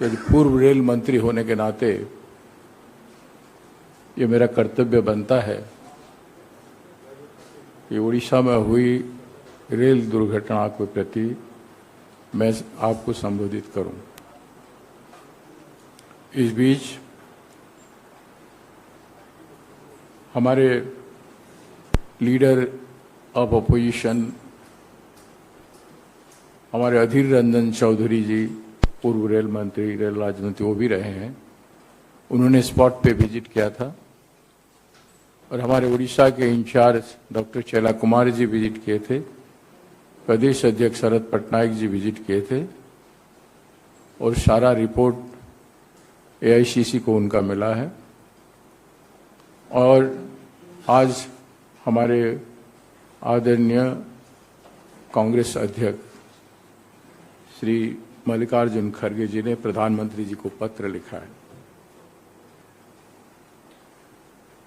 यदि पूर्व रेल मंत्री होने के नाते ये मेरा कर्तव्य बनता है कि उड़ीसा में हुई रेल दुर्घटना के प्रति मैं आपको संबोधित करूं। इस बीच हमारे लीडर ऑफ अपोजिशन हमारे अधीर रंजन चौधरी जी, पूर्व रेल मंत्री, रेल राज्य मंत्री, वो भी रहे हैं। उन्होंने स्पॉट पे विजिट किया था और हमारे उड़ीसा के in charge doctor चैला Kumar ji visit किए थे। प्रदेश अध्यक्ष शरद पटनायक जी विजिट किए थे और सारा रिपोर्ट एआईसीसी को उनका मिला है। और आज हमारे आदरणीय कांग्रेस अध्यक्ष श्री मल्लिकार्जुन खड़गे जी ने प्रधानमंत्री जी को पत्र लिखा है।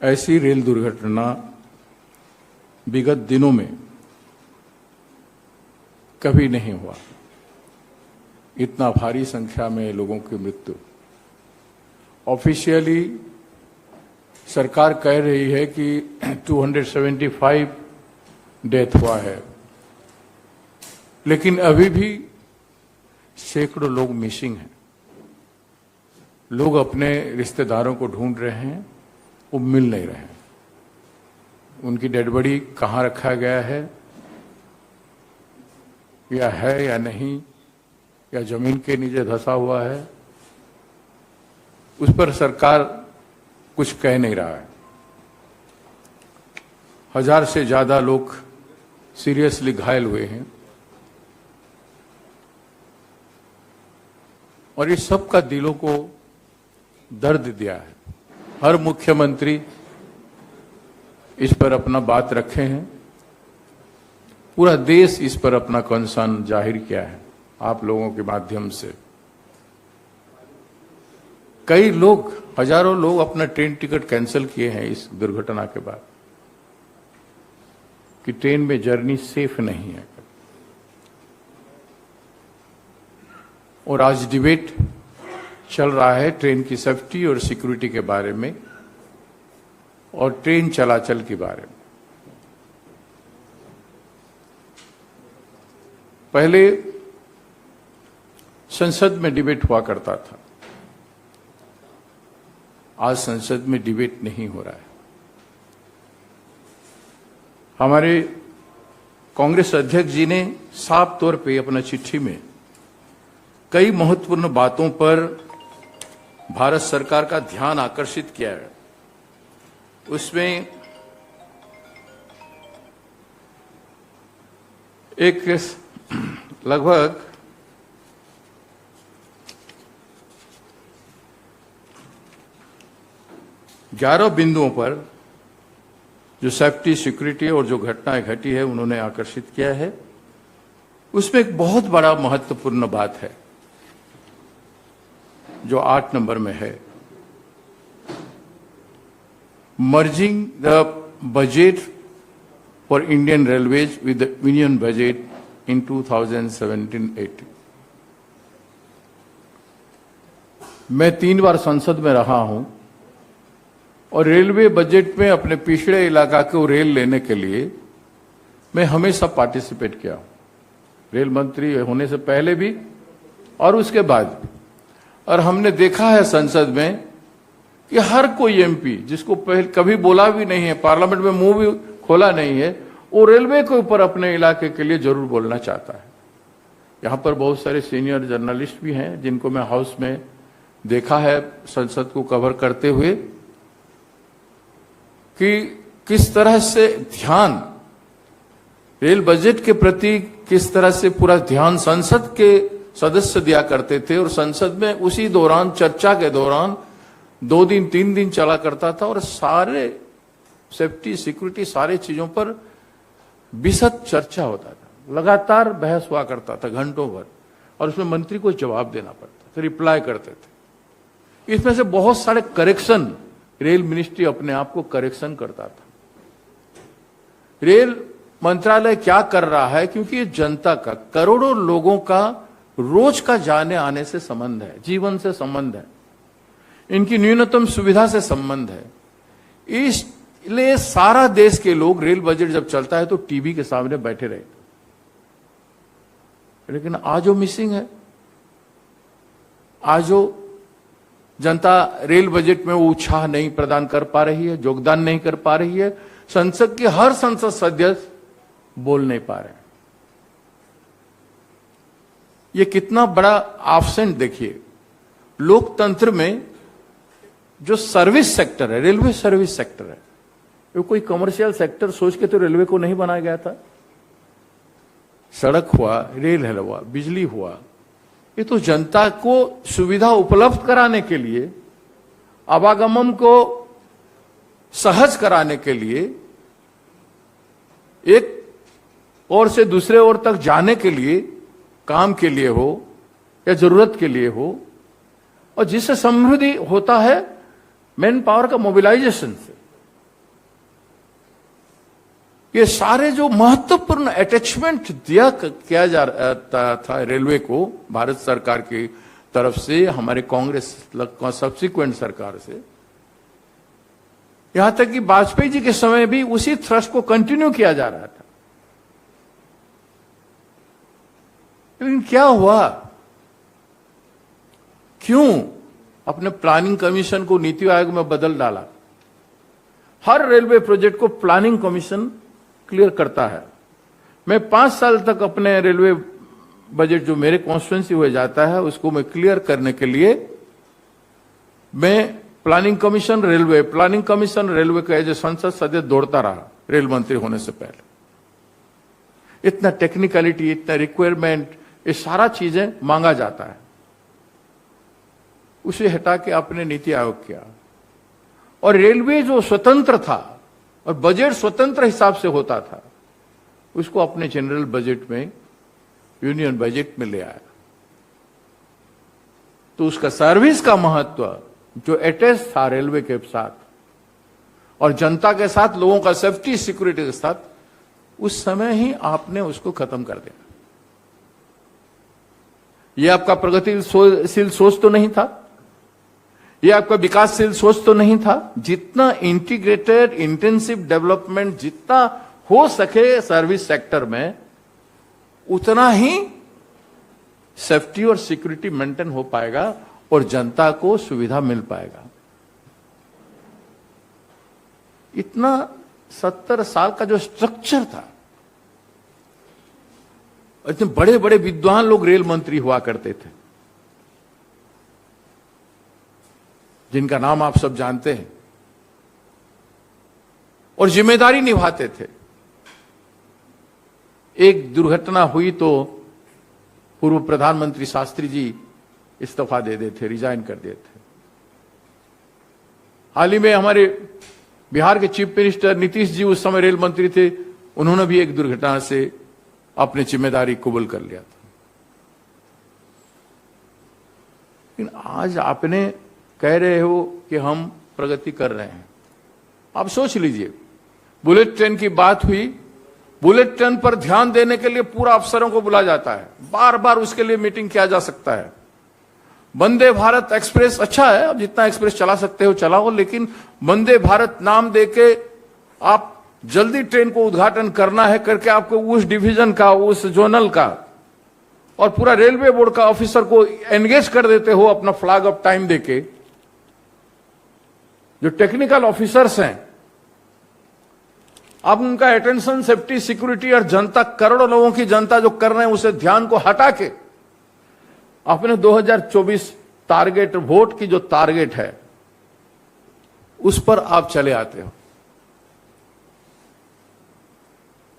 ऐसी रेल दुर्घटना विगत दिनों में कभी नहीं हुआ। इतना भारी संख्या में लोगों की मृत्यु। ऑफिशियली सरकार कह रही है कि 275 डेथ हुआ है, लेकिन अभी भी सैकड़ों लोग मिसिंग हैं। लोग अपने रिश्तेदारों को ढूंढ रहे हैं, वो मिल नहीं रहे हैं। उनकी डेड बॉडी कहाँ रखा गया है या नहीं, या जमीन के नीचे धंसा हुआ है, उस पर सरकार कुछ कह नहीं रहा है। 1000 से ज्यादा लोग सीरियसली घायल हुए हैं और इस सब का दिलों को दर्द दिया है। हर मुख्यमंत्री इस पर अपना बात रखे हैं। पूरा देश इस पर अपना कंसर्न जाहिर किया है आप लोगों के माध्यम से। कई लोग, हजारों लोग अपना ट्रेन टिकट कैंसिल किए हैं इस दुर्घटना के बाद कि ट्रेन में जर्नी सेफ नहीं है। और आज डिबेट चल रहा है ट्रेन की सेफ्टी और सिक्योरिटी के बारे में और ट्रेन चलाचल के बारे में। पहले संसद में डिबेट हुआ करता था, आज संसद में डिबेट नहीं हो रहा है। हमारे कांग्रेस अध्यक्ष जी ने साफ तौर पे अपना चिट्ठी में कई महत्वपूर्ण बातों पर भारत सरकार का ध्यान आकर्षित किया है। उसमें एक लगभग 11 बिंदुओं पर जो सेफ्टी, सिक्योरिटी और जो घटनाएं घटी है उन्होंने आकर्षित किया है। उसमें एक बहुत बड़ा महत्वपूर्ण बात है जो 8 नंबर में है, merging the budget for Indian railways with the union budget in 2017-18। मैं 3 बार संसद में रहा हूं और रेलवे बजट में अपने पिछड़े इलाका को रेल लेने के लिए मैं हमेशा पार्टिसिपेट किया हूं, रेल मंत्री होने से पहले भी और उसके बाद भी। और हमने देखा है संसद में कि हर कोई एमपी जिसको पहले कभी बोला भी नहीं है, पार्लियामेंट में मुंह भी खोला नहीं है, वो रेलवे के ऊपर अपने इलाके के लिए जरूर बोलना चाहता है। यहां पर बहुत सारे सीनियर जर्नलिस्ट भी हैं जिनको मैं हाउस में देखा है संसद को कवर करते हुए कि किस तरह से ध्यान रेल बजट के प्रति, किस तरह से पूरा ध्यान संसद के सदस्य दिया करते थे। और संसद में उसी दौरान, चर्चा के दौरान 2 दिन 3 दिन चला करता था और सारे सेफ्टी, सिक्योरिटी, सारे चीजों पर विशद चर्चा होता था। लगातार बहस हुआ करता था घंटों भर और उसमें मंत्री को जवाब देना पड़ता था, रिप्लाई करते थे। इसमें से बहुत सारे करेक्शन रेल मिनिस्ट्री अपने आप को करेक्शन करता था। रेल मंत्रालय क्या कर रहा है, क्योंकि ये जनता का, करोड़ों लोगों का रोज का जाने आने से संबंध है, जीवन से संबंध है, इनकी न्यूनतम सुविधा से संबंध है। इसलिए सारा देश के लोग रेल बजट जब चलता है तो टीवी के सामने बैठे रहते, लेकिन आज वो मिसिंग है। आज वो जनता रेल बजट में वो उत्साह नहीं प्रदान कर पा रही है, योगदान नहीं कर पा रही है। संसद के हर संसद सदस्य बोल नहीं पा रहे। ये कितना बड़ा एब्सेंट देखिए। लोकतंत्र में जो सर्विस सेक्टर है, रेलवे सर्विस सेक्टर है, वो कोई कमर्शियल सेक्टर सोच के तो रेलवे को नहीं बनाया गया था। सड़क हुआ, रेल हुआ, बिजली हुआ, ये तो जनता को सुविधा उपलब्ध कराने के लिए, आवागमन को सहज कराने के लिए, एक ओर से दूसरे ओर तक जाने के लिए, काम के लिए हो या जरूरत के लिए हो, और जिससे समृद्धि होता है मैन पावर का मोबिलाइजेशन से। ये सारे जो महत्वपूर्ण अटैचमेंट किया जा रहा था रेलवे को भारत सरकार की तरफ से, हमारे कांग्रेस सब्सिक्वेंट सरकार से, यहां तक कि वाजपेयी जी के समय भी उसी थ्रस्ट को कंटिन्यू किया जा रहा था। लेकिन क्या हुआ? क्यों अपने प्लानिंग कमीशन को नीति आयोग में बदल डाला? हर रेलवे प्रोजेक्ट को प्लानिंग कमीशन क्लियर करता है। मैं 5 साल तक अपने रेलवे बजट जो मेरे कॉन्स्टिट्यूएंसी हुए जाता है उसको मैं क्लियर करने के लिए मैं प्लानिंग कमीशन रेलवे का एज ए संसद सदस्य दौड़ता रहा रेल मंत्री होने से पहले। इतना टेक्निकलिटी, इतना रिक्वायरमेंट, ये सारा चीजें मांगा जाता है। उसे हटा के आपने नीति आयोग किया, और रेलवे जो स्वतंत्र था और बजट स्वतंत्र हिसाब से होता था, उसको अपने जनरल बजट में, यूनियन बजट में ले आया। तो उसका सर्विस का महत्व जो अटैच था रेलवे के साथ और जनता के साथ, लोगों का सेफ्टी सिक्योरिटी के साथ, उस समय ही आपने उसको खत्म कर दिया। यह आपका प्रगतिशील सोच तो नहीं था, यह आपका विकासशील सोच तो नहीं था। जितना इंटीग्रेटेड इंटेंसिव डेवलपमेंट जितना हो सके सर्विस सेक्टर में, उतना ही सेफ्टी और सिक्योरिटी मेंटेन हो पाएगा और जनता को सुविधा मिल पाएगा। इतना 70 साल का जो स्ट्रक्चर था, इतने बड़े बड़े विद्वान लोग रेल मंत्री हुआ करते थे, जिनका नाम आप सब जानते हैं, और जिम्मेदारी निभाते थे। एक दुर्घटना हुई तो पूर्व प्रधानमंत्री शास्त्री जी इस्तीफा दे देते, रिजाइन कर देते। हाल ही में हमारे बिहार के चीफ मिनिस्टर नीतीश जी उस समय रेल मंत्री थे, उन्होंने भी एक दुर्घटना से अपनी जिम्मेदारी कबूल कर लिया था। लेकिन आज आपने कह रहे हो कि हम प्रगति कर रहे हैं। आप सोच लीजिए, बुलेट ट्रेन की बात हुई, बुलेट ट्रेन पर ध्यान देने के लिए पूरा अफसरों को बुला जाता है, बार बार उसके लिए मीटिंग किया जा सकता है। वंदे भारत एक्सप्रेस अच्छा है, अब जितना एक्सप्रेस चला सकते हो चलाओ, लेकिन वंदे भारत नाम देके आप जल्दी ट्रेन को उद्घाटन करना है करके आपको उस डिवीजन का, उस जोनल का और पूरा रेलवे बोर्ड का ऑफिसर को एंगेज कर देते हो अपना फ्लैग ऑफ टाइम देके। जो टेक्निकल ऑफिसर्स हैं, आप उनका अटेंशन, सेफ्टी, सिक्योरिटी और जनता, करोड़ों लोगों की जनता जो कर रहे हैं उसे ध्यान को हटा के अपने 2024 टारगेट, वोट की जो टारगेट है उस पर आप चले आते हो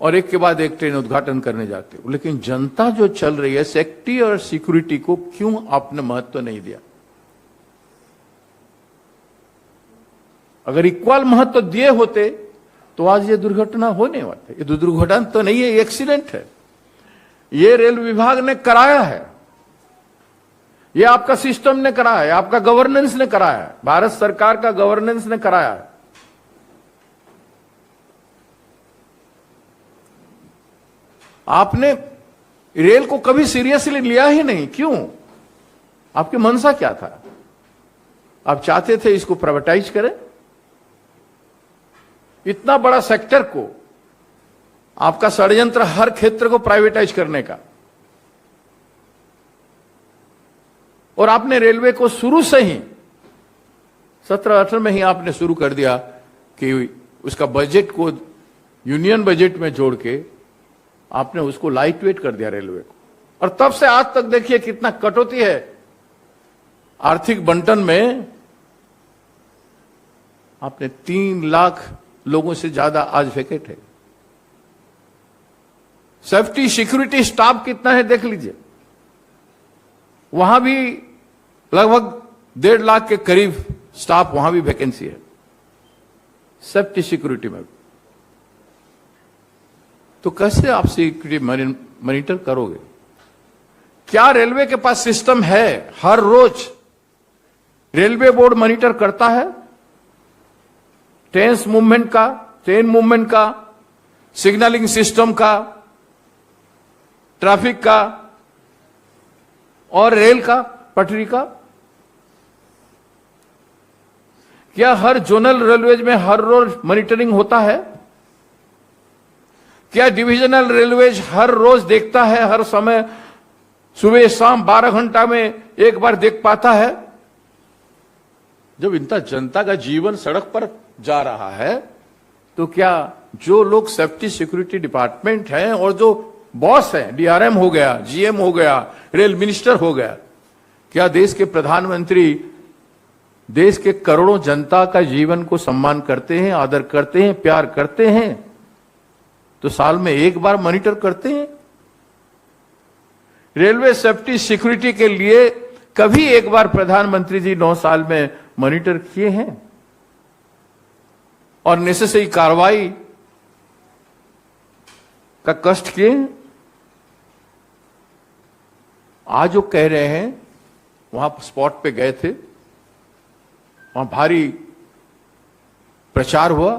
और एक के बाद एक ट्रेन उद्घाटन करने जाते हो। लेकिन जनता जो चल रही है, सेफ्टी और सिक्योरिटी को क्यों आपने महत्व नहीं दिया? अगर इक्वल महत्व दिए होते तो आज ये दुर्घटना होने वाली। ये दुर्घटना तो नहीं है, एक्सीडेंट है। ये रेल विभाग ने कराया है, ये आपका सिस्टम ने कराया है, आपका गवर्नेंस ने कराया है, भारत सरकार का गवर्नेंस ने कराया है। आपने रेल को कभी सीरियसली लिया ही नहीं। क्यों? आपकी मनसा क्या था? आप चाहते थे इसको प्राइवेटाइज करें? इतना बड़ा सेक्टर को, आपका षड्यंत्र हर क्षेत्र को प्राइवेटाइज करने का, और आपने रेलवे को शुरू से ही 17-18 में ही आपने शुरू कर दिया कि उसका बजट को यूनियन बजट में जोड़ के आपने उसको लाइट वेट कर दिया रेलवे को। और तब से आज तक देखिए कितना कटौती है आर्थिक बंटन में। आपने 3 लाख लोगों से ज्यादा आज वैकेंट है। सेफ्टी सिक्योरिटी स्टाफ कितना है देख लीजिए, वहां भी लगभग 1.5 लाख के करीब स्टाफ, वहां भी वैकेंसी है सेफ्टी सिक्योरिटी में। तो कैसे आप सिक्योरिटी मॉनिटर करोगे? क्या रेलवे के पास सिस्टम है? हर रोज रेलवे बोर्ड मॉनिटर करता है ट्रेन मूवमेंट का, सिग्नलिंग सिस्टम का, ट्रैफिक का और रेल का, पटरी का। क्या हर जोनल रेलवेज में हर रोज मॉनिटरिंग होता है? क्या डिविजनल रेलवेज हर रोज देखता है, हर समय सुबह शाम 12 घंटा में एक बार देख पाता है? जब इतना जनता का जीवन सड़क पर जा रहा है, तो क्या जो लोग सेफ्टी सिक्योरिटी डिपार्टमेंट हैं और जो बॉस हैं, डीआरएम हो गया, जीएम हो गया, रेल मिनिस्टर हो गया, क्या देश के प्रधानमंत्री देश के करोड़ों जनता का जीवन को सम्मान करते हैं, आदर करते हैं, प्यार करते हैं? तो साल में एक बार मॉनिटर करते हैं। रेलवे सेफ्टी सिक्योरिटी के लिए कभी एक बार प्रधानमंत्री जी 9 साल में मॉनिटर किए हैं और नेसेसरी कार्रवाई का कष्ट किए? आज जो कह रहे हैं, वहां स्पॉट पे गए थे, वहां भारी प्रचार हुआ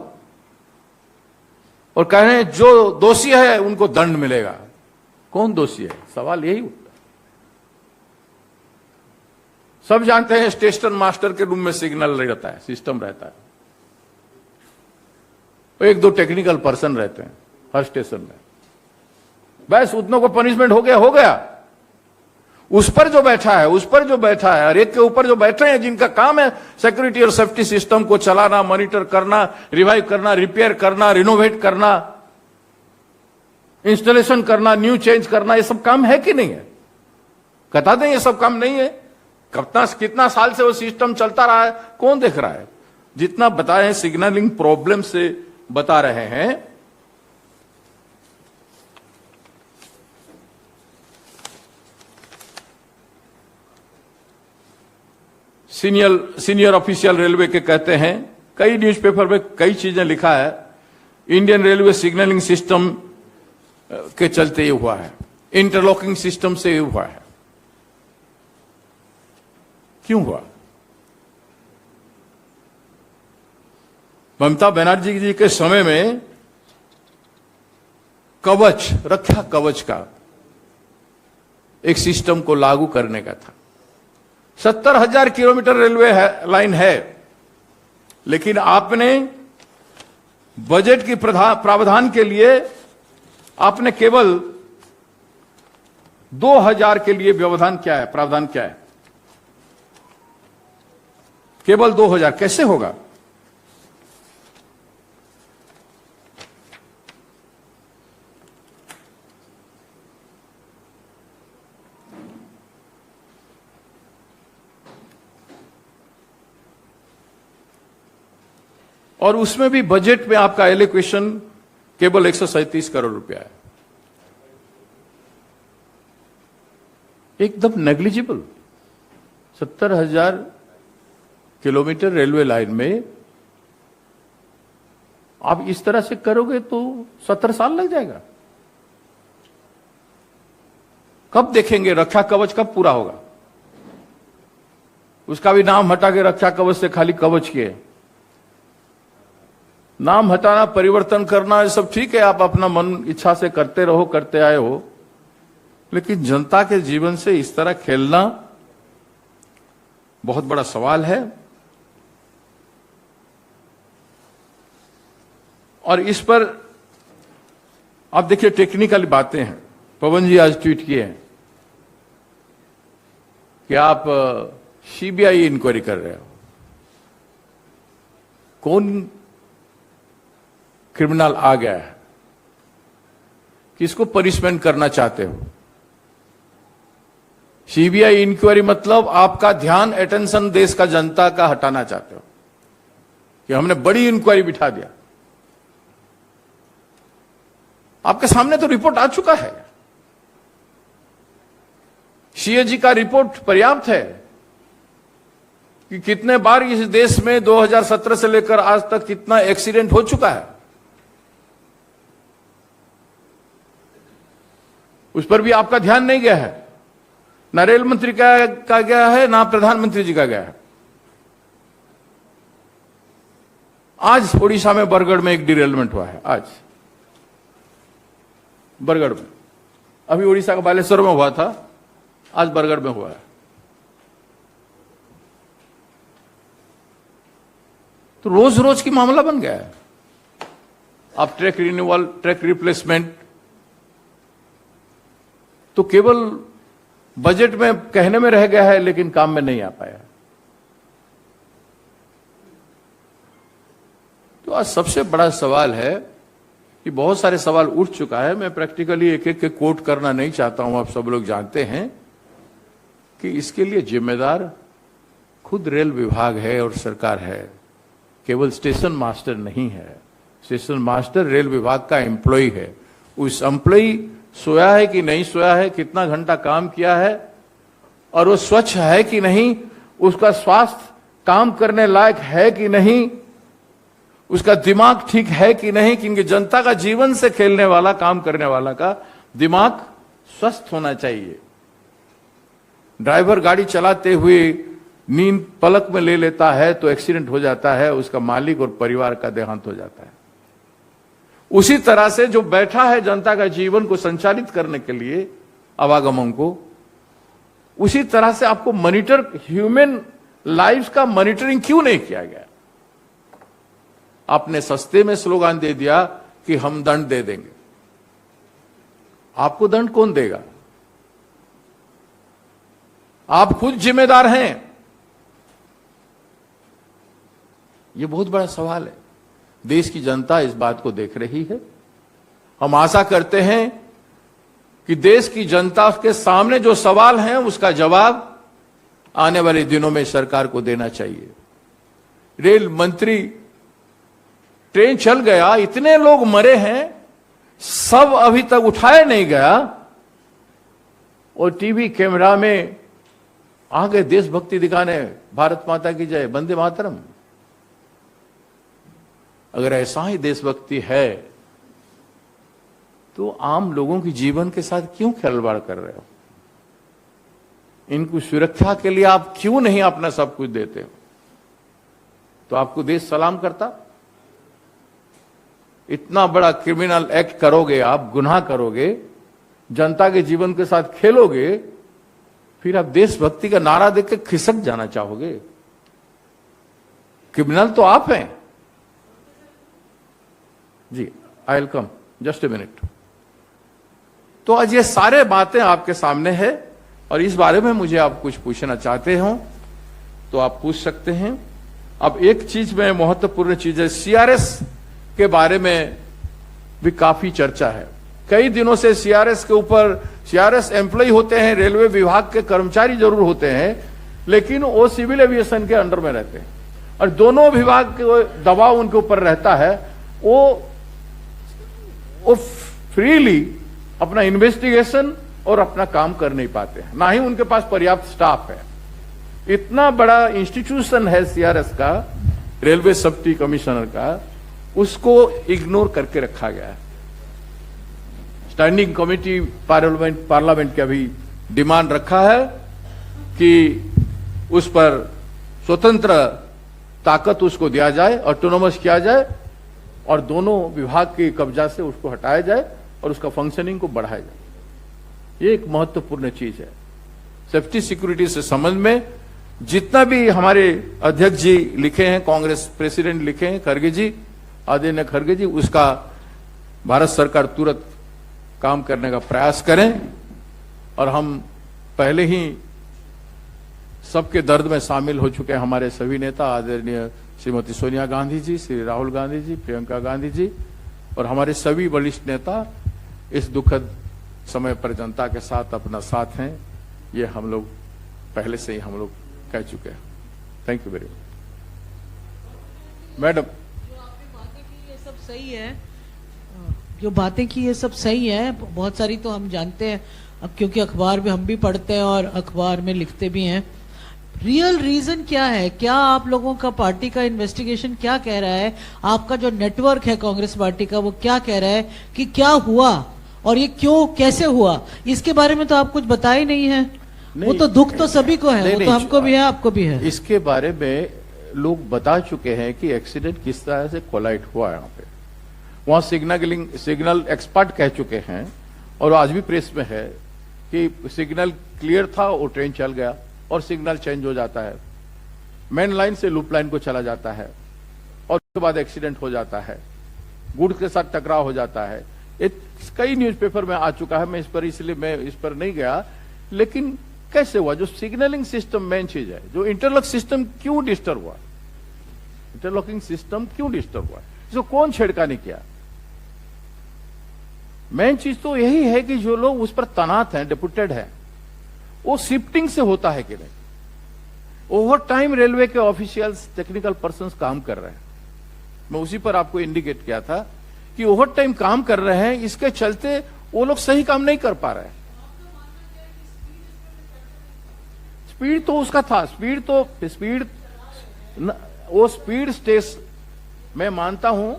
और कह रहे हैं जो दोषी है उनको दंड मिलेगा। कौन दोषी है? सवाल यही उठता। सब जानते हैं स्टेशन मास्टर के रूम में सिग्नल रहता है, सिस्टम रहता है, 1-2 टेक्निकल पर्सन रहते हैं हर स्टेशन में। बस उतनों को पनिशमेंट हो गया। उस पर जो बैठा है और एक के ऊपर जो बैठे हैं, जिनका काम है सिक्योरिटी और सेफ्टी सिस्टम को चलाना, मॉनिटर करना, रिवाइव करना, रिपेयर करना, रिनोवेट करना, इंस्टॉलेशन करना, न्यू चेंज करना, ये सब काम है कि नहीं है? बता दें ये सब काम नहीं है? कितना साल से वो सिस्टम चलता रहा है, कौन देख रहा है? जितना बताए सिग्नलिंग प्रॉब्लम से बता रहे हैं, सीनियर ऑफिशियल रेलवे के कहते हैं, कई न्यूज़पेपर में कई चीजें लिखा है, इंडियन रेलवे सिग्नलिंग सिस्टम के चलते ये हुआ है, इंटरलॉकिंग सिस्टम से ये हुआ है। क्यों हुआ? ममता बनर्जी जी के समय में रक्षा कवच का एक सिस्टम को लागू करने का था। 70,000 किलोमीटर रेलवे लाइन है, लेकिन आपने बजट की प्रावधान के लिए आपने केवल 2,000 के लिए प्रावधान क्या है? केवल 2,000 कैसे होगा? और उसमें भी बजट में आपका एलोकेशन केवल 137 करोड़ रुपया है, एकदम नेग्लिजिबल। 70,000 किलोमीटर रेलवे लाइन में आप इस तरह से करोगे तो 70 साल लग जाएगा। कब देखेंगे रक्षा कवच कब पूरा होगा? उसका भी नाम हटा के रक्षा कवच से खाली कवच किए। नाम हटाना, परिवर्तन करना, ये सब ठीक है, आप अपना मन इच्छा से करते रहो, करते आए हो, लेकिन जनता के जीवन से इस तरह खेलना बहुत बड़ा सवाल है। और इस पर आप देखिए टेक्निकल बातें हैं। पवन जी आज ट्वीट किए हैं कि आप सीबीआई इंक्वायरी कर रहे हो। कौन क्रिमिनल आ गया है, किसको पनिशमेंट करना चाहते हो? सीबीआई इंक्वायरी मतलब आपका ध्यान, अटेंशन देश का जनता का हटाना चाहते हो कि हमने बड़ी इंक्वायरी बिठा दिया। आपके सामने तो रिपोर्ट आ चुका है। सीएजी का रिपोर्ट पर्याप्त है कि कितने बार इस देश में 2017 से लेकर आज तक कितना एक्सीडेंट हो चुका है, उस पर भी आपका ध्यान नहीं गया है। ना रेल मंत्री का गया है, ना प्रधानमंत्री जी का गया है। आज ओडिशा में बरगढ़ में एक डिरेलमेंट हुआ है। आज बरगढ़ में, अभी ओडिशा का बालेश्वर में हुआ था, आज बरगढ़ में हुआ है। तो रोज रोज की मामला बन गया है। आप ट्रैक रिन्यूअल, ट्रैक रिप्लेसमेंट तो केवल बजट में कहने में रह गया है, लेकिन काम में नहीं आ पाया। तो आज सबसे बड़ा सवाल है कि बहुत सारे सवाल उठ चुका है। मैं प्रैक्टिकली एक एक के कोट करना नहीं चाहता हूं। आप सब लोग जानते हैं कि इसके लिए जिम्मेदार खुद रेल विभाग है और सरकार है, केवल स्टेशन मास्टर नहीं है। स्टेशन मास्टर रेल विभाग का एम्प्लॉय है। उस एम्प्लॉय सोया है कि नहीं सोया है, कितना घंटा काम किया है, और वो स्वच्छ है कि नहीं, उसका स्वास्थ्य काम करने लायक है कि नहीं, उसका दिमाग ठीक है कि नहीं, क्योंकि जनता का जीवन से खेलने वाला, काम करने वाला का दिमाग स्वस्थ होना चाहिए। ड्राइवर गाड़ी चलाते हुए नींद पलक में ले लेता है तो एक्सीडेंट हो जाता है, उसका मालिक और परिवार का देहांत हो जाता है। उसी तरह से जो बैठा है जनता का जीवन को संचालित करने के लिए, आवागमन को, उसी तरह से आपको मॉनिटर, ह्यूमन लाइफ का मॉनिटरिंग क्यों नहीं किया गया? आपने सस्ते में स्लोगन दे दिया कि हम दंड दे देंगे। आपको दंड कौन देगा? आप खुद जिम्मेदार हैं। यह बहुत बड़ा सवाल है। देश की जनता इस बात को देख रही है। हम आशा करते हैं कि देश की जनता के सामने जो सवाल हैं उसका जवाब आने वाले दिनों में सरकार को देना चाहिए। रेल मंत्री, ट्रेन चल गया, इतने लोग मरे हैं, सब अभी तक उठाया नहीं गया, और टीवी कैमरा में आ गए देशभक्ति दिखाने, भारत माता की जय, वंदे मातरम। अगर ऐसा ही देशभक्ति है तो आम लोगों के जीवन के साथ क्यों खिलवाड़ कर रहे हो? इनको सुरक्षा के लिए आप क्यों नहीं अपना सब कुछ देते हो? तो आपको देश सलाम करता। इतना बड़ा क्रिमिनल एक्ट करोगे, आप गुनाह करोगे, जनता के जीवन के साथ खेलोगे, फिर आप देशभक्ति का नारा देकर खिसक जाना चाहोगे? क्रिमिनल तो आप हैं। जी, I will come, just a minute. तो आज ये सारे बातें आपके सामने है, और इस बारे में मुझे आप कुछ पूछना चाहते हो तो आप पूछ सकते हैं। अब एक चीज में महत्वपूर्ण चीज है, सीआरएस के बारे में भी काफी चर्चा है। कई दिनों से सीआरएस के ऊपर, सीआरएस एम्प्लॉय होते हैं, रेलवे विभाग के कर्मचारी जरूर होते हैं, लेकिन वो सिविल एविएशन के अंडर में रहते हैं, और दोनों विभाग के दबाव उनके ऊपर रहता है। वो फ्रीली अपना इन्वेस्टिगेशन और अपना काम कर नहीं पाते हैं, ना ही उनके पास पर्याप्त स्टाफ है। इतना बड़ा इंस्टीट्यूशन है सीआरएस का, रेलवे सेफ्टी कमिश्नर का, उसको इग्नोर करके रखा गया है। स्टैंडिंग कमेटी पार्लियामेंट का भी डिमांड रखा है कि उस पर स्वतंत्र ताकत उसको दिया जाए, ऑटोनोमस किया जाए, और दोनों विभाग के कब्जा से उसको हटाया जाए और उसका फंक्शनिंग को बढ़ाया जाए। ये एक महत्वपूर्ण चीज है। सेफ्टी सिक्योरिटी से संबंध में जितना भी हमारे अध्यक्ष जी लिखे हैं, कांग्रेस प्रेसिडेंट लिखे हैं, खड़गे जी, आदरणीय खड़गे जी, उसका भारत सरकार तुरंत काम करने का प्रयास करें। और हम पहले ही सबके दर्द में शामिल हो चुके हैं, हमारे सभी नेता, आदरणीय श्रीमती सोनिया गांधी जी, श्री राहुल गांधी जी, प्रियंका गांधी जी और हमारे सभी वरिष्ठ नेता इस दुखद समय पर जनता के साथ अपना साथ हैं। ये हम लोग पहले से ही हम लोग कह चुके हैं। Thank you very much madam. जो आपने बातें की ये सब सही है, जो बातें की ये सब सही है, बहुत सारी तो हम जानते हैं अब, क्योंकि अखबार में हम भी पढ़ते हैं और अखबार में लिखते भी हैं। रियल रीजन क्या है? क्या आप लोगों का पार्टी का इन्वेस्टिगेशन क्या कह रहा है? आपका जो नेटवर्क है कांग्रेस पार्टी का, वो क्या कह रहा है कि क्या हुआ और ये क्यों, कैसे हुआ? इसके बारे में तो आप कुछ बता ही नहीं है। वो तो दुख तो सभी को है, वो तो हमको भी है, आपको भी है। इसके बारे में लोग बता चुके हैं कि एक्सीडेंट किस तरह से कोलाइड हुआ। यहाँ पे वहां सिग्नल एक्सपर्ट कह चुके हैं और आज भी प्रेस में है कि सिग्नल क्लियर था और ट्रेन चल गया और सिग्नल चेंज हो जाता है, मेन लाइन से लूप लाइन को चला जाता है और उसके बाद एक्सीडेंट हो जाता है, गुड्स के साथ टकराव हो जाता है। कई न्यूज़पेपर में आ चुका है, मैं इस पर इसलिए मैं इस पर नहीं गया। लेकिन कैसे हुआ? जो सिग्नलिंग सिस्टम मेन चीज है, जो इंटरलॉक सिस्टम क्यों डिस्टर्ब हुआ, इंटरलॉकिंग सिस्टम क्यों डिस्टर्ब हुआ, इसको कौन छेड़खानी किया? मेन चीज तो यही है कि जो लोग उस पर तैनात हैं, डिप्यूटेड हैं, वो शिफ्टिंग से होता है कि नहीं। ओवर टाइम रेलवे के ऑफिशियल्स, टेक्निकल पर्संस काम कर रहे हैं। मैं उसी पर आपको इंडिकेट किया था कि ओवर टाइम काम कर रहे हैं, इसके चलते वो लोग सही काम नहीं कर पा रहे हैं। स्पीड तो उसका था, वो स्पीड स्टेशन मैं मानता हूं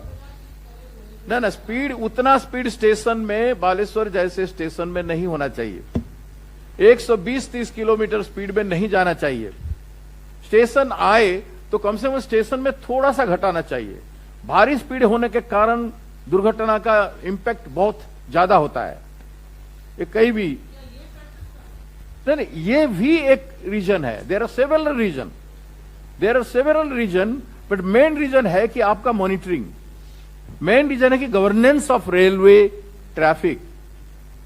ना, स्पीड उतना स्पीड स्टेशन में, बालेश्वर जैसे स्टेशन में नहीं होना चाहिए। 120-30 किलोमीटर स्पीड में नहीं जाना चाहिए। स्टेशन आए तो कम से कम स्टेशन में थोड़ा सा घटाना चाहिए। भारी स्पीड होने के कारण दुर्घटना का इंपैक्ट बहुत ज्यादा होता है। ये कहीं भी नहीं, ये भी एक रीजन है। There are several reason, but main reason है कि आपका मॉनिटरिंग, मेन रीजन है कि governance of railway traffic,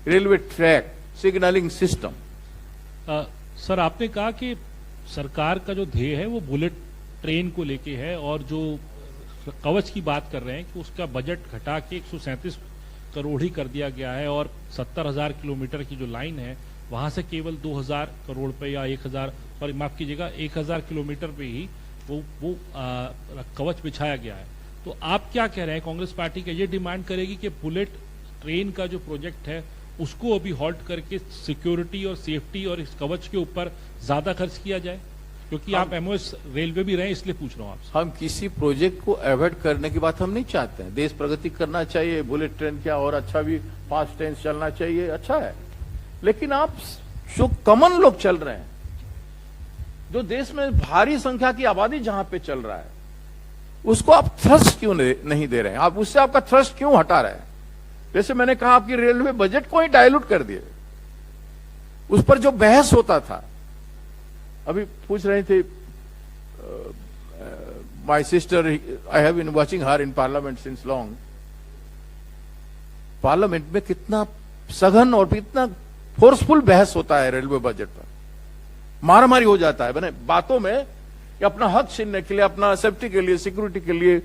railway track, signalling system. Sir, आपने कहा कि सरकार का जो ध्येय है वो बुलेट ट्रेन को लेके है और जो कवच की बात कर रहे हैं कि उसका बजट घटा के 137 करोड़ ही कर दिया गया है और 70,000 किलोमीटर की जो लाइन है वहां से केवल 2,000 करोड़ पे या 1,000, सॉरी माफ कीजिएगा, 1,000 किलोमीटर पे ही वो कवच बिछाया गया है। तो आप क्या कह रहे हैं? कांग्रेस पार्टी का ये डिमांड करेगी कि बुलेट ट्रेन का जो प्रोजेक्ट है उसको अभी हॉल्ट करके सिक्योरिटी और सेफ्टी और इस कवच के ऊपर ज्यादा खर्च किया जाए? क्योंकि आप एमओएस रेलवे भी रहे, इसलिए पूछ रहा हूं आपसे। हम किसी प्रोजेक्ट को अवॉइड करने की बात हम नहीं चाहते हैं। देश प्रगति करना चाहिए, बुलेट ट्रेन क्या और अच्छा भी फास्ट ट्रेन चलना चाहिए, अच्छा है। लेकिन आप जो कॉमन लोग चल रहे हैं, जो देश में भारी संख्या की आबादी जहां पे चल रहा है, उसको आप थ्रस्ट क्यों नहीं दे रहे हैं? आप उससे आपका थ्रस्ट क्यों हटा रहे हैं? जैसे मैंने कहा, आपकी रेलवे बजट को ही डायलूट कर दिए। उस पर जो बहस होता था, अभी पूछ रहे थे my sister, I have been watching her in parliament since long. Parliament में कितना सघन और कितना फोर्सफुल बहस होता है रेलवे बजट पर, मारामारी हो जाता है बने बातों में कि अपना हक छीनने के लिए, अपना सेफ्टी के लिए, सिक्योरिटी के लिए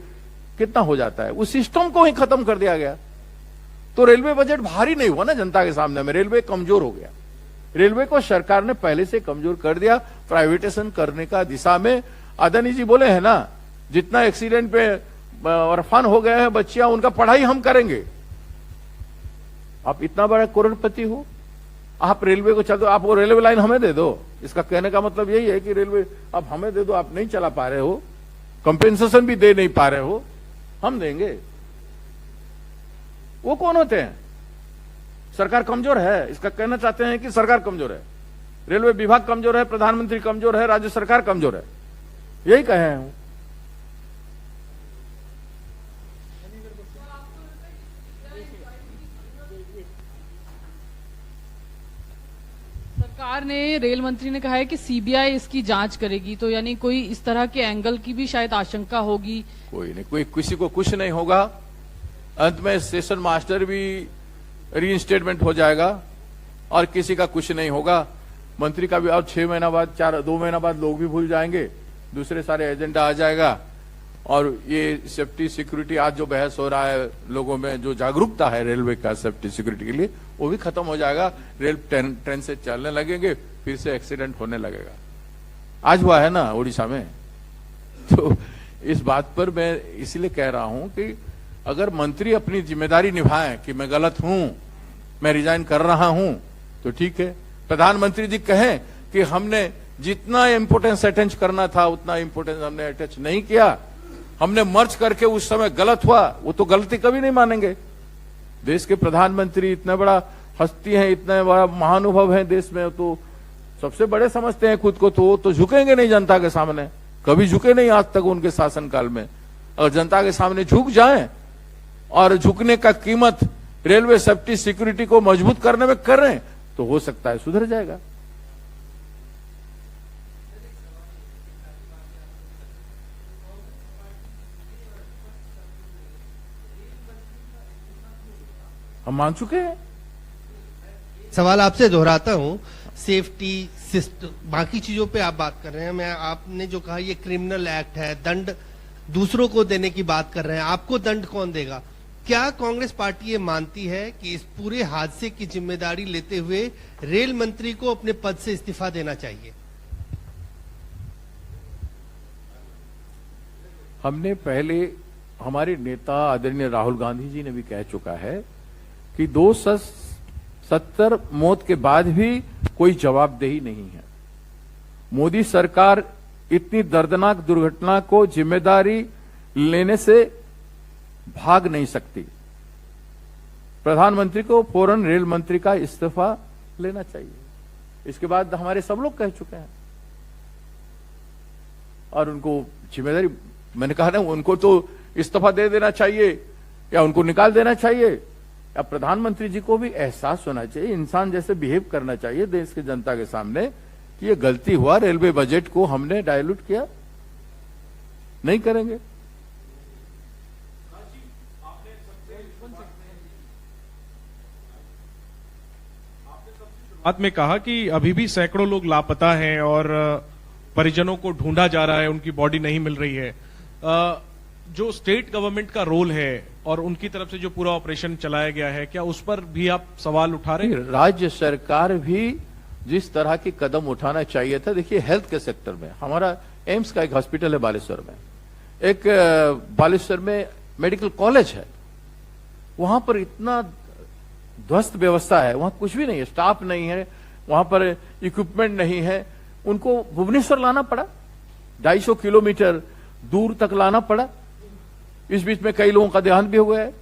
कितना हो जाता है। उस सिस्टम को ही खत्म कर दिया गया तो रेलवे बजट भारी नहीं हुआ ना जनता के सामने में। रेलवे कमजोर हो गया। रेलवे को सरकार ने पहले से कमजोर कर दिया प्राइवेटाइजेशन करने का दिशा में। अदानी जी बोले हैं ना, जितना एक्सीडेंट पे orphan हो गए हैं बच्चियां, उनका पढ़ाई हम करेंगे। आप इतना बड़ा करोड़पति हो, आप रेलवे को चल दो, आप वो रेलवे लाइन हमें दे दो। इसका कहने का मतलब यही है कि रेलवे आप हमें दे दो, आप नहीं चला पा रहे हो, कंपेंसेशन भी दे नहीं पा रहे हो, हम देंगे। वो कौन होते हैं? सरकार कमजोर है, इसका कहना चाहते हैं कि सरकार कमजोर है, रेलवे विभाग कमजोर है, प्रधानमंत्री कमजोर है, राज्य सरकार कमजोर है, यही कहे हैं। सरकार ने, रेल मंत्री ने कहा है कि सीबीआई इसकी जांच करेगी, तो यानी कोई इस तरह के एंगल की भी शायद आशंका होगी। कोई नहीं, कोई किसी को कुछ नहीं होगा। अंत में स्टेशन मास्टर भी रीइंस्टेटमेंट हो जाएगा और किसी का कुछ नहीं होगा। मंत्री का भी और 6 महीना बाद 2 महीना बाद लोग भी भूल जाएंगे, दूसरे सारे एजेंडा आ जाएगा। और ये सेफ्टी सिक्योरिटी आज जो बहस हो रहा है लोगों में, जो जागरूकता है रेलवे का सेफ्टी सिक्योरिटी के लिए, वो भी खत्म हो जाएगा। रेल ट्रेन से चलने लगेंगे, फिर से एक्सीडेंट होने लगेगा। आज हुआ है ना उड़ीसा में। तो इस बात पर मैं इसलिए कह रहा हूं कि अगर मंत्री अपनी जिम्मेदारी निभाएं कि मैं गलत हूं, मैं रिजाइन कर रहा हूं, तो ठीक है। प्रधानमंत्री जी कहें कि हमने जितना इंपोर्टेंस अटैच करना था उतना इंपोर्टेंस हमने अटैच नहीं किया, हमने मर्ज करके उस समय गलत हुआ, वो तो गलती कभी नहीं मानेंगे। देश के प्रधानमंत्री इतना बड़ा हस्ती हैं, इतना बड़ा महानुभव हैं देश में, तो सबसे बड़े समझते हैं खुद को, तो वो तो झुकेंगे नहीं जनता के सामने, कभी झुके नहीं आज तक उनके शासनकाल में। अगर जनता के सामने झुक जाएं और झुकने का कीमत रेलवे सेफ्टी सिक्योरिटी को मजबूत करने में करें, तो हो सकता है सुधर जाएगा। हम मान चुके हैं। सवाल आपसे दोहराता हूं, सेफ्टी सिस्टम बाकी चीजों पे आप बात कर रहे हैं, मैं आपने जो कहा ये क्रिमिनल एक्ट है, दंड दूसरों को देने की बात कर रहे हैं, आपको दंड कौन देगा? क्या कांग्रेस पार्टी ये मानती है कि इस पूरे हादसे की जिम्मेदारी लेते हुए रेल मंत्री को अपने पद से इस्तीफा देना चाहिए? हमने पहले, हमारे नेता आदरणीय राहुल गांधी जी ने भी कह चुका है कि 270 मौत के बाद भी कोई जवाबदेही नहीं है। मोदी सरकार इतनी दर्दनाक दुर्घटना को जिम्मेदारी लेने से भाग नहीं सकती। प्रधानमंत्री को फौरन रेल मंत्री का इस्तीफा लेना चाहिए। इसके बाद हमारे सब लोग कह चुके हैं और उनको जिम्मेदारी, मैंने कहा ना, उनको तो इस्तीफा दे देना चाहिए या उनको निकाल देना चाहिए। या प्रधानमंत्री जी को भी एहसास होना चाहिए, इंसान जैसे बिहेव करना चाहिए देश की जनता के सामने कि ये गलती हुआ, रेलवे बजट को हमने डायलूट किया, नहीं करेंगे। बात में कहा कि अभी भी सैकड़ों लोग लापता हैं और परिजनों को ढूंढा जा रहा है, उनकी बॉडी नहीं मिल रही है। जो स्टेट गवर्नमेंट का रोल है और उनकी तरफ से जो पूरा ऑपरेशन चलाया गया है, क्या उस पर भी आप सवाल उठा रहे हैं? राज्य सरकार भी जिस तरह की कदम उठाना चाहिए था, देखिए हेल्थ के सेक्टर में हमारा एम्स का एक हॉस्पिटल है बालेश्वर में, एक बालेश्वर में मेडिकल कॉलेज है, वहां पर इतना ध्वस्त व्यवस्था है, वहां कुछ भी नहीं है, स्टाफ नहीं है, वहां पर इक्विपमेंट नहीं है, उनको भुवनेश्वर लाना पड़ा, 250 किलोमीटर दूर तक लाना पड़ा। इस बीच में कई लोगों का देहांत भी हो गया है,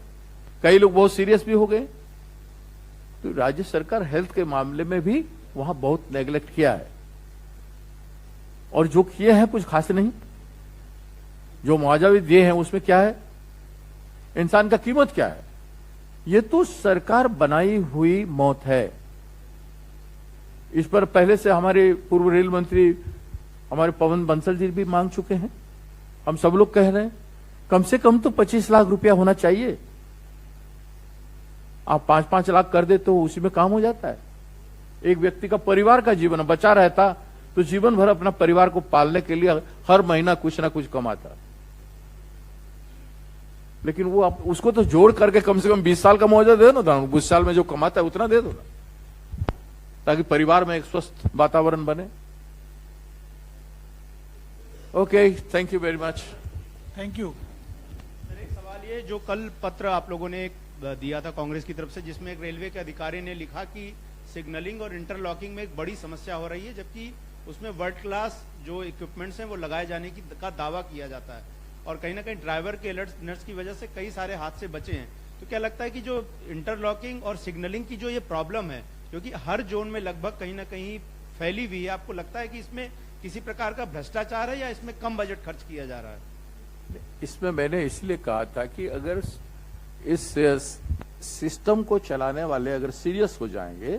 कई लोग बहुत सीरियस भी हो गए। तो राज्य सरकार हेल्थ के मामले में भी वहां बहुत नेग्लेक्ट किया है और जो किए हैं कुछ खास नहीं। जो मुआवजा भी दिए हैं उसमें क्या है, इंसान का कीमत क्या है? ये तो सरकार बनाई हुई मौत है। इस पर पहले से हमारे पूर्व रेल मंत्री हमारे पवन बंसल जी भी मांग चुके हैं, हम सब लोग कह रहे हैं कम से कम तो 25 लाख रुपया होना चाहिए। आप 5-5 लाख कर दे तो उसी में काम हो जाता है। एक व्यक्ति का परिवार का जीवन बचा रहता तो जीवन भर अपना परिवार को पालने के लिए हर महीना कुछ ना कुछ कमाता। लेकिन वो आप उसको तो जोड़ करके कम से कम 20 साल का मुआवजा दे दो ना, 20 साल में जो कमाता है उतना दे दो ना, ताकि परिवार में एक स्वस्थ वातावरण बने। Okay, thank you very much. Thank you. Sir, एक सवाल ये, जो कल पत्र आप लोगों ने दिया था कांग्रेस की तरफ से, जिसमें एक रेलवे के अधिकारी ने लिखा कि सिग्नलिंग और इंटरलॉकिंग में एक बड़ी समस्या हो रही है, जबकि उसमें वर्ल्ड क्लास जो इक्विपमेंट्स हैं वो लगाए जाने का दावा किया जाता है और कहीं ना कहीं ड्राइवर के अलर्टनेस की वजह से कई सारे हादसे बचे हैं। तो क्या लगता है कि जो इंटरलॉकिंग और सिग्नलिंग की जो ये प्रॉब्लम है, क्योंकि हर जोन में लगभग कहीं ना कहीं फैली हुई है, आपको लगता है कि इसमें किसी प्रकार का भ्रष्टाचार है या इसमें कम बजट खर्च किया जा रहा है? इसमें मैंने इसलिए कहा था कि अगर इस सिस्टम को चलाने वाले अगर सीरियस हो जाएंगे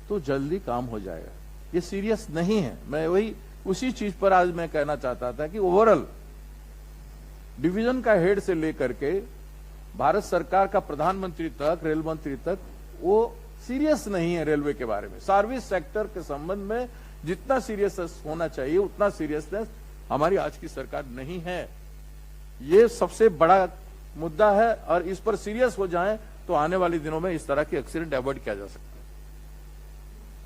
तो जल्दी काम हो जाएगा। ये सीरियस नहीं है। मैं वही उसी चीज पर आज मैं कहना चाहता था कि ओवरऑल डिवीजन का हेड से लेकर के भारत सरकार का प्रधानमंत्री तक, रेल मंत्री तक, वो सीरियस नहीं है रेलवे के बारे में। सर्विस सेक्टर के संबंध में जितना सीरियसनेस होना चाहिए उतना सीरियसनेस हमारी आज की सरकार नहीं है। ये सबसे बड़ा मुद्दा है और इस पर सीरियस हो जाएं तो आने वाले दिनों में इस तरह के एक्सीडेंट अवॉइड किया जा सकता है।